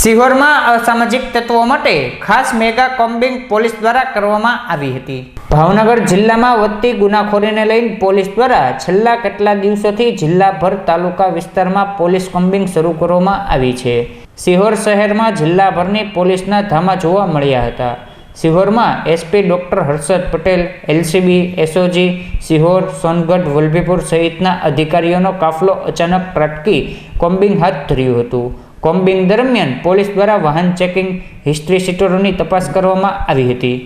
સિહોરમાં અસામાજિક તત્વો માટે ખાસ મેગા કોમ્બિંગ પોલીસ દ્વારા કરવામાં આવી હતી। ભાવનગર જિલ્લામાં વધતી ગુનાખોરીને લઈને પોલીસ દ્વારા છેલ્લા કેટલા દિવસોથી જિલ્લાભર તાલુકા વિસ્તારમાં પોલીસ કોમ્બિંગ શરૂ કરવામાં આવી છે। સિહોર શહેરમાં જિલ્લાભરની પોલીસના ધામા જોવા મળ્યા હતા। સિહોરમાં SP doctor Harshad Patel, LCB, SOG, Sihor, Songadh, Vallabhipur સહિતના અધિકારીઓનો કાફલો અચાનક ત્રાટકી કોમ્બિંગ હાથ ધર્યું હતું। કોમ્બિંગ દરમિયાન પોલીસ દ્વારા વાહન ચેકિંગ, હિસ્ટ્રી શીટરોની તપાસ કરવામાં આવી હતી।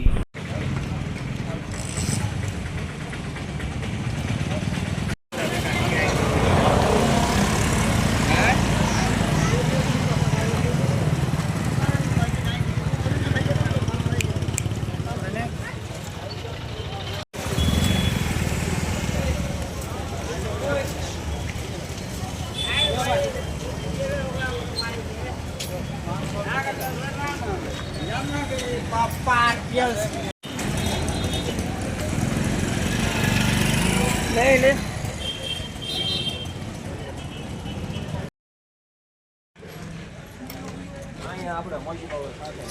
ले આપણે મોટી પાવર સાથે